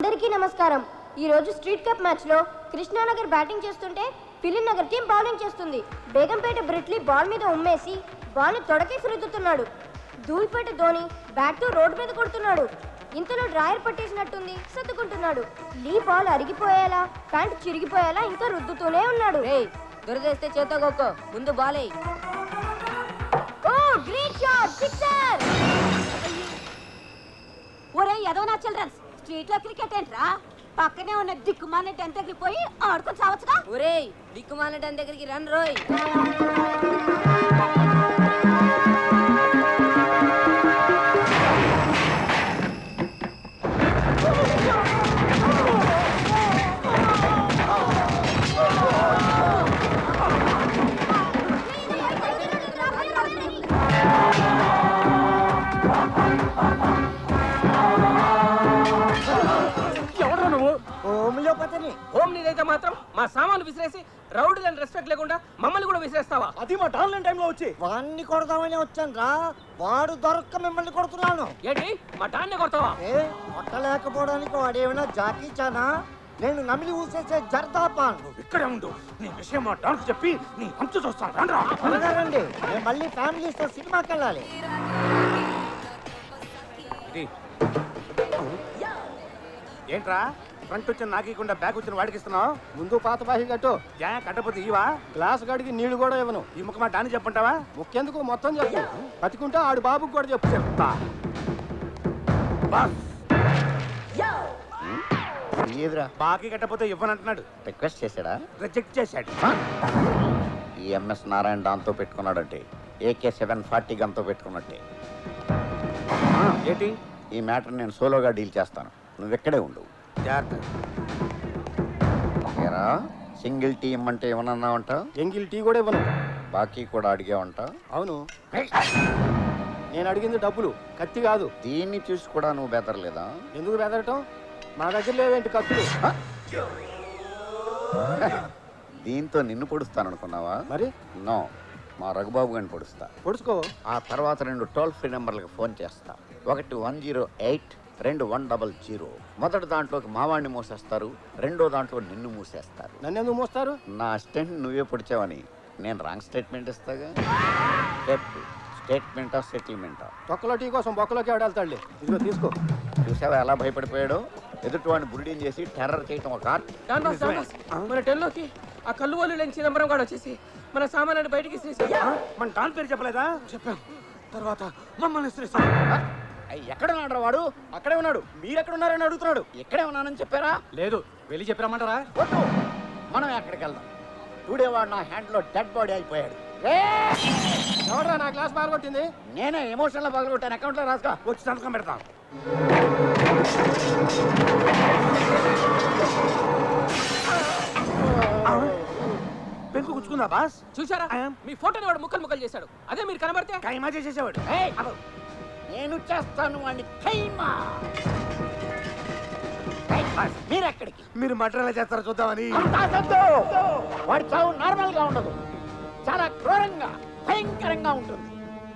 అందరికీ నమస్కారం. ఈ రోజు స్ట్రీట్ కప్ మ్యాచ్ లో కృష్ణానగర్ బ్యాటింగ్ చేస్తుంటే ఫిలిం నగర్ టీం బౌలింగ్ చేస్తుంది. బేగంపేట బ్రిట్లీ బాల్ మీద ఉమ్మేసి బాల్ ని తొడకేసి రుద్దుతున్నాడు. ధూల్పేట ధోని బ్యాట్ తో రోడ్డు మీద కొడుతున్నాడు. ఇంతలో డ్రాయర్ పట్టేసినట్టుంది, సర్దుకుంటున్నాడు. లీ బాల్ అరిగిపోయేలా ప్యాంట్ చిరిగిపోయేలా ఇంకా రుద్దుతూనే ఉన్నాడు. దొరికేస్తే చేతో గొక్కో, ముందు బాలే. ఓ గ్రేట్ షాట్, సిక్సర్! ఒరే ఎదవనా చిల్డ్రన్స్, స్ట్రీట్ లో క్రికెట్ ఏంట్రా? పక్కనే ఉన్న దిక్కుమాలిన టెన్ దగ్గరికి పోయి ఆడుకొని సావచ్చుగా. ఒరే దిక్కుమాలిన టెన్ దగ్గరికి రన్ రోయ్. హోమ్ నీదైతే మాత్రం మా సామాన్లు విసిరేసి రౌడీలను రెస్పెక్ట్ లేకుండా మమ్మల్ని కూడా విసిరేస్తావా? అది మా టాన్లైన్ టైంలో వచ్చి వాడిని కొడదామని వచ్చాను రా. వాడు దొరక్క మిమ్మల్ని కొడుతున్నాను. ఏంటి మా టాన్నే కొడతావా? కొట్టలేకపోవడానికి వాడు ఏమైనా జాకీ చానా? నేను నమిలి ఊసేసే జర్దాపాన్. ఇక్కడే ఉండు, నీ విషయం మా డాన్స్ చెప్పి నీ అంచు చూస్తాను. రండి, నేను మళ్ళీ ఫ్యామిలీస్తో సినిమాకి వెళ్ళాలి. ఏంట్రా ఫ్రంట్ వచ్చిన నాకీకుండా బ్యాక్ వచ్చిన వాడికి ఇస్తున్నావు? ముందు పాత బాహి కట్టు. కట్టపోతే ఇవా గ్లాస్ గడికి నీళ్లు కూడా ఇవ్వను. ఈ ముఖ మా డాన్ని చెప్పంటావా? ముఖ్యందుకు మొత్తం చెప్పు. బతికుంటే ఆడు బాబుకి కూడా చెప్పు. చెప్తా. ఏదిరా బాకీ కట్టపోతే ఇవ్వనంటున్నాడు. రిక్వెస్ట్ చేశాడా? రిజెక్ట్ చేశాడు. ఈ ఎంఎస్ నారాయణ దాంతో పెట్టుకున్నాడంటే AK-740 గంతో పెట్టుకున్నట్టే. ఏంటి? ఈ మ్యాటర్ నేను సోలోగా డీల్ చేస్తాను, నువ్వు ఎక్కడే ఉండు. జాగ్రత్త. సింగిల్ టీ ఇమ్మంటే ఏమన్నా ఉంటావు? ఎంగిల్ టీ కూడా ఇవ్వను. బాకీ కూడా అడిగేవంట. అవును, నేను అడిగింది డబ్బులు, కత్తి కాదు. దీన్ని చూసి కూడా నువ్వు బెదరలేదా? ఎందుకు బెదరటం? మా దగ్గర లేవేంటి కత్తులు? దీంతో నిన్ను పొడుస్తాను అనుకున్నావా? మరి నో, మా రఘుబాబు గారిని పొడుస్తా. పొడుచుకో. ఆ తర్వాత 2 టోల్ ఫ్రీ నెంబర్లకు ఫోన్ చేస్తా. ఒకటి 108, 2 100. మొదటి దాంట్లోకి మావాడిని మూసేస్తారు, రెండో దాంట్లో నిన్ను మూసేస్తారు. నన్ను ఎందుకు మోస్తారు? నా అసిస్టెంట్ నువ్వే పొడిచావని నేను రాంగ్ స్టేట్మెంట్ ఇస్తాగా. చెప్పు, స్టేట్మెంటా సెటిల్మెంటా? తొక్కలో టీ కోసం బొక్కలోకి ఆడాలి. ఇదిగో తీసుకో. చూసావా ఎలా భయపడిపోయాడో? ఎదుటివాడిని బురిడింగ్ చేసి టెర్రర్ చేయటం ఒక ఆర్ట్. మన టెన్లోకి ఆ కళ్ళు వాళ్ళు లేని చిదంబరం కూడా వచ్చేసి మన సామాన్లు బయటికి మన డాన్ పేరు చెప్పలేదా? చెప్పాం. తర్వాత మమ్మల్ని ఎక్కడ ఉన్నాడు వాడు? అక్కడే ఉన్నాడు. మీరు ఎక్కడ ఉన్నారని అడుగుతున్నాడు. ఎక్కడే ఉన్నానని చెప్పారా? లేదు, వెళ్ళి చెప్పామంటారా? వద్దు, మనం ఎక్కడికి వెళ్దాం. చూడేవాడు నా హ్యాండ్ లో డెడ్ బాడీ అయిపోయాడు. ఎవడరా నా గ్లాస్ బాగొట్టింది? నేనే ఎమోషన్ లో పగలగొట్టాను. అకౌంట్ లో రాసుకో. వచ్చి సంతకం పెడతాం. పెంకు గుచ్చుకుందా బాస్? చూసారా, మీ ఫోటోని వాడు ముక్కలు ముక్కలు చేశాడు. అదే మీరు కనబడితే కైమా చేసేసేవాడు. నేను చేస్తాను వాడిని ఖైమా. మీరెక్కడికి? మీరు మటన్ ఎలా చేస్తారో చూద్దామని. వాడి చావు నార్మల్ గా ఉండదు, చాలా క్రూరంగా భయంకరంగా ఉంటుంది.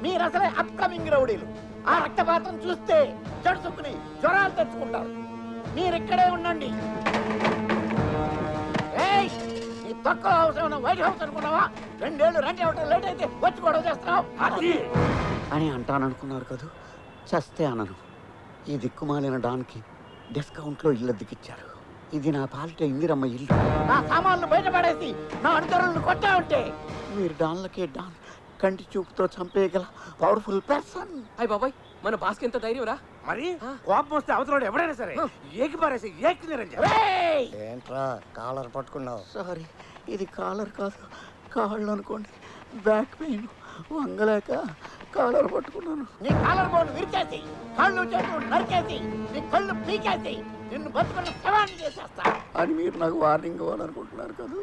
మీరు అసలే అప్కమింగ్ రౌడీలు. ఆ రక్తపాతం చూస్తే జడుసుకుని జ్వరాలు తెచ్చుకుంటారు. మీరిక్కడే ఉండండి. నీ తక్కువ హౌస్ ఏమన్నా వైట్ హౌస్ అనుకున్నావా? 2 ఏళ్ళు రెంట్ ఇవ్వటం లేట్ అయితే వచ్చి గొడవ చేస్తున్నావు అని అంటాననుకున్నారు కదా. చస్తే అనను. ఈ దిక్కుమాలిన డాన్కి డిస్కౌంట్లో ఇల్లు దిక్కిచ్చారు. ఇది నా పాలిట ఇందిరమ్మ ఇల్లు. నా సామాన్లు బయటపడేసి నా అనుచరులను కొట్టా ఉంటే మీరు డాన్లకే డాన్ కంటి చూపుతో చంపేయగల పవర్ఫుల్ పర్సన్. అయ్య బాబాయ్, మన బాస్కి ఎంత ధైర్యం రా. మరి కోపం వస్తే అవతల ఎవడైనా సరే ఏకి పారేసి ఏకి నిరంజన్. ఏంట్రా కాలర్ పట్టుకున్నావు? సారీ, ఇది కాలర్ కాదు, కాళ్ళు అనుకోండి. బ్యాక్ పెయిన్ వంగలేక కాలర్ పట్టుకున్నాను. నీ కాలర్ బోన్ విరిచేసి, కళ్ళు చేతులు నరికేసి, నీ కళ్ళు పీకేసి నిన్ను బతుకున్న శవాన్ని చేసేస్తా అని మీరు నాకు వార్నింగ్ ఇవ్వాలనుకుంటున్నారు కదా.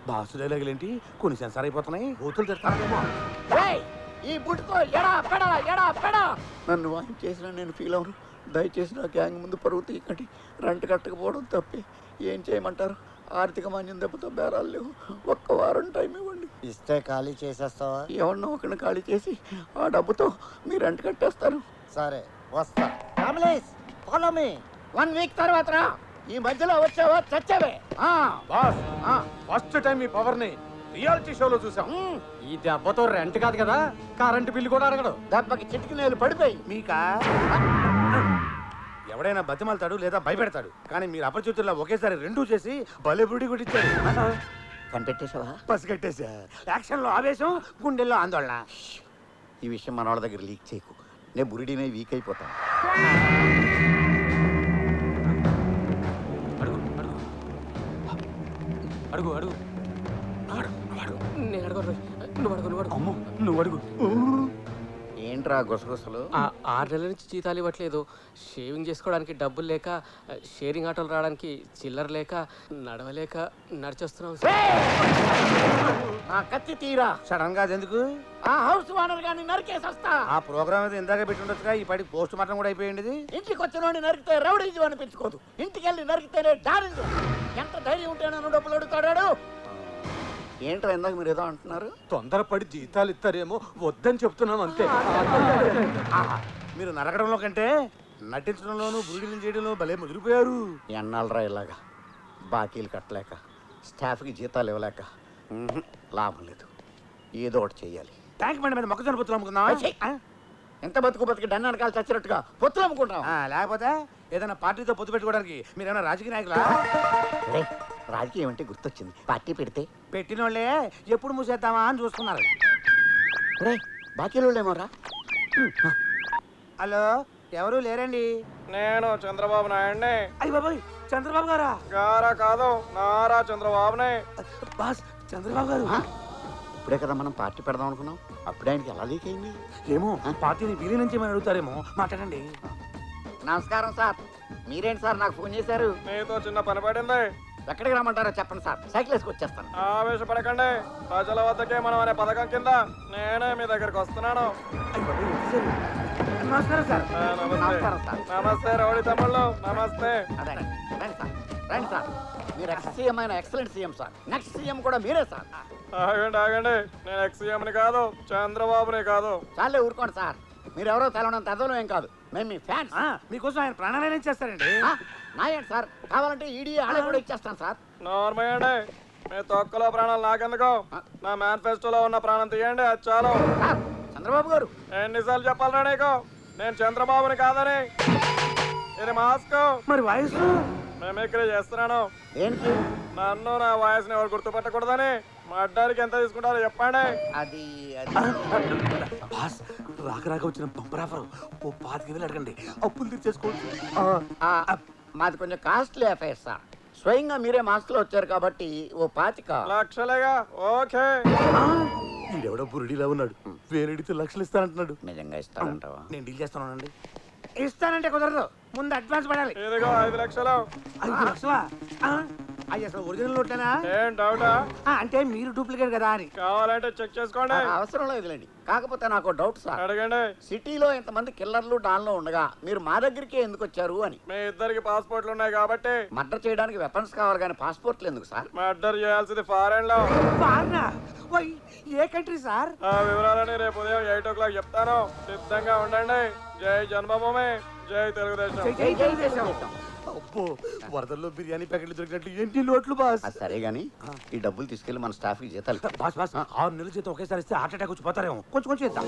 బాసు డైలాగులేంటి కొన్ని సెన్సార్ అయిపోతున్నాయి. బూతులు తెస్తానేమో. ఈ బుట్టుతో ఎడా పెడా ఎడా పెడా నన్ను వాయిన్ చేసిన నేను ఫీల్ అవను. దయచేసి నా గ్యాంగ్ ముందు పరువు తీయకండి. రెంట్ కట్టకపోవడం తప్పే. ఏం చేయమంటారు? ఆర్థిక మాన్యం దెబ్బతో బేరాలు లేవు. 1 వారం టైం ఇవ్వండి. ఇస్తే ఖాళీ చేసేస్తావా? ఎవరినో ఒకరిని ఖాళీ చేసి ఆ డబ్బుతో మీరు రెంట్ కట్టేస్తారు. సరే వస్తా. Families follow me. 1 వీక్ తర్వాత రా. ఈ మధ్యలో వచ్చావా చచ్చావే. బాస్ ఫస్ట్ టైం మీ పవర్ ని రియాలిటీ షోలో చూసాం. ఈ దెబ్బతో రెంట్ కాదు కదా, కరెంటు బిల్లు కూడా అడగడు. దెబ్బకి చిటికి నేలు పడిపోయి. మీకా ఎవడైనా బతిమాలతాడు లేదా భయపెడతాడు, కానీ మీరు అపరిచితుల్లో ఒకేసారి రెండూ చేసి భలే బుడి కొట్టించారు. కనిపెట్టేశావా? పసిగట్టేశా. యాక్షన్ లో ఆవేశం, గుండెల్లో ఆందోళన. ఈ విషయం మన వాళ్ళ దగ్గర లీక్ చేయకు. నేను బురిడినే వీక్ అయిపోతాను. అడుగు అడుగు నేను అడుగు నువ్వు అడుగు నువ్వు అడుగు నువ్వు అడుగు. ఏంట్రా గుసగుసలు? 6 నెలల నుంచి జీతాలు ఇవ్వట్లేదు. షేవింగ్ చేసుకోవడానికి డబ్బులు లేక, షేరింగ్ ఆటోలు రావడానికి చిల్లర లేక, నడవలేక నడిచొస్తున్నాం సార్. నా కత్తి తీరా. సడన్ గా ఎందుకు? ఆ హౌస్ ఓనర్ గాని నరికేసొస్తా. ఆ ప్రోగ్రామ్ అయితే ఇందాక పెట్టి ఉండొచ్చుగా, ఈ పాటి పోస్ట్ మార్టం కూడా అయిపోయింది. ఇంటికి వచ్చినోడిని నరికితే రౌడీజం అనిపించుకోదు, ఇంటికి వెళ్ళి నరికితేనే డారిజం. ఎంత ధైర్యం ఉంటే నన్ను డబ్బులు అడుగుతాడాడు. ఏంట్రా ఇందాక మీరు ఏదో అంటున్నారు? తొందరపడి జీతాలు ఇస్తారేమో వద్దని చెప్తున్నాం అంతే. మీరు నరకడంలో కంటే నటించడంలోనూ బుడిని చేయడంలో భలే ముదిరిపోయారు. ఎన్నాళ్ళరా ఇలాగా బాకీలు కట్టలేక, స్టాఫ్కి జీతాలు ఇవ్వలేక. లాభం లేదు, ఏదో ఒకటి చెయ్యాలి. ట్యాంక్ బండి మీద మొక్కజొన్న పొత్తులు అమ్ముకుందామా? ఎంత బతుకు బతికి డన్న వెనకాల చచ్చినట్టుగా పొత్తులు అమ్ముకుంటాం. లేకపోతే ఏదైనా పార్టీతో పొత్తు పెట్టుకోవడానికి మీరేమైనా రాజకీయ నాయకులా? రాజకీయం అంటే గుర్తొచ్చింది. పార్టీ పెడితే పెట్టిన వాళ్ళే ఎప్పుడు మూసేద్దామా అని చూస్తున్నారు. బాకీలు ఏమోరా. హలో, ఎవరు లేరండి? నేను చంద్రబాబు నాయుడిని. అయ్యి బాబాయ్, చంద్రబాబు గారా? గారా కాదు, నారా చంద్రబాబుని. బాస్, చంద్రబాబు గారు. ఇప్పుడే కదా మనం పార్టీ పెడదాం అనుకున్నాం, అప్పుడే ఆయనకి ఎలా లీక్ అయింది? ఏమో, పార్టీని వీరి నుంచి ఏమైనా అడుగుతారేమో. మాట్లాడండి. నమస్కారం సార్. మీరేంటి సార్ నాకు ఫోన్ చేశారు? మీతో చిన్న పని పడింది. ఎక్కడికి రమ్మంటారో చెప్పండి సార్, సైకిల్ వేసుకు వచ్చేస్తాను. ఆవేశపడకండి. ప్రజల వద్దకే మనం అనే పథకం కింద నేనే మీ దగ్గరికి వస్తున్నాను. నమస్కారం సార్. నమస్తే. నమస్కారం సార్. నమస్తే రౌడీ తమ్ముళ్ళు, నమస్తే. అదే, రండి సార్, రండి సార్. మీరు ఎక్స్ సీఎం అయిన excellent CM sir. Next CM కూడా మీరే సార్. ఆగండి ఆగండి, నేను ఎక్స్ఎంని కాదు, చంద్రబాబుని కాదు. చాలే ఊరుకోండి సార్. మీరెవరో తెలవనంత అదనం ఏం కాదు, మేము మీ ఫ్యాన్స్. మీకోసం ఆయన ప్రాణాలయం చేస్తారండి. నాయండి సార్, కావాలంటే ఈడీ ఆడే కూడా ఇచ్చేస్తాను సార్. నార్మల్ మీ తొక్కలో ప్రాణాలు నాకెందుకు? నా మేనిఫెస్టోలో ఉన్న ప్రాణం తీయండి, అది చాలు. సార్, చంద్రబాబు గారు. ఎన్నిసార్లు చెప్పాలరా నీకు నేను చంద్రబాబుని కాదని? ఇది మాస్క్. మరి వాయిస్ మిమిక్రీ చేస్తున్నాను. ఏంటి నన్ను నా వాయిస్ని ఎవరు గుర్తుపట్టకూడదని. మా అడ్డానికి ఎంత తీసుకుంటారో చెప్పండి. అది? బాస్, రాక రాక వచ్చిన బంపర్ ఆఫర్. ఓ 5,000 అడగండి, అప్పులు తీర్చేసుకోవచ్చు. మాది కొంచెం కాస్ట్లీ అఫైర్ సార్. స్వయంగా మీరే మాస్క్లో వచ్చారు కాబట్టి ఓ 25 లక్షలేగా? ఓకే. ఈడెవడో బురుడిలా ఉన్నాడు, వేరెడితే లక్షలు ఇస్తానంటున్నాడు. నిజంగా ఇస్తారంటావా? నేను డీల్ చేస్తానండి. ఇస్తానంటే కుదరదు, ముందు అడ్వాన్స్ పడాలి. ఇదిగో 5 లక్షలు. 5 లక్షలా? అయ్యి అసలు ఒరిజినల్ నోట్లేనా? ఏం డౌటా? అంటే మీరు డూప్లికేట్ కదా అని. కావాలంటే చెక్ చేసుకోండి. అవసరం లేదులేండి. కాకపోతే నాకు డౌట్ సార్. అడగండి. సిటీలో ఇంతమంది కిల్లర్లు డాన్లో ఉండగా మీరు మా దగ్గరికి ఎందుకు వచ్చారు అని. మీ ఇద్దరికి పాస్పోర్ట్లు ఉన్నాయి కాబట్టి. మర్డర్ చేయడానికి వెపన్స్ కావాలి కానీ పాస్పోర్ట్లు ఎందుకు సార్? మర్డర్ చేయాల్సింది ఫారెన్ లో. ఏ కంట్రీ సార్? ఆ వివరాలని రేపు ఉదయం 8 o'clock చెప్తాను. సిద్ధంగా ఉండండి. జై జన్మభూమి, జై తెలుగుదేశం. అబ్బో, వరదల్లో బిర్యానీ ప్యాకెట్లు దొరికినట్లు ఏంటి నోట్లు బాస్? అది సరే గానీ ఈ డబ్బులు తీసుకెళ్లి మన స్టాఫ్ కి జీతాలు. బాస్ 6 నెలల జీతం ఒకేసారి ఇస్తే హార్ట్ అటాక్ వచ్చి పోతారేమో. కొంచెం కొంచెం ఇద్దాం.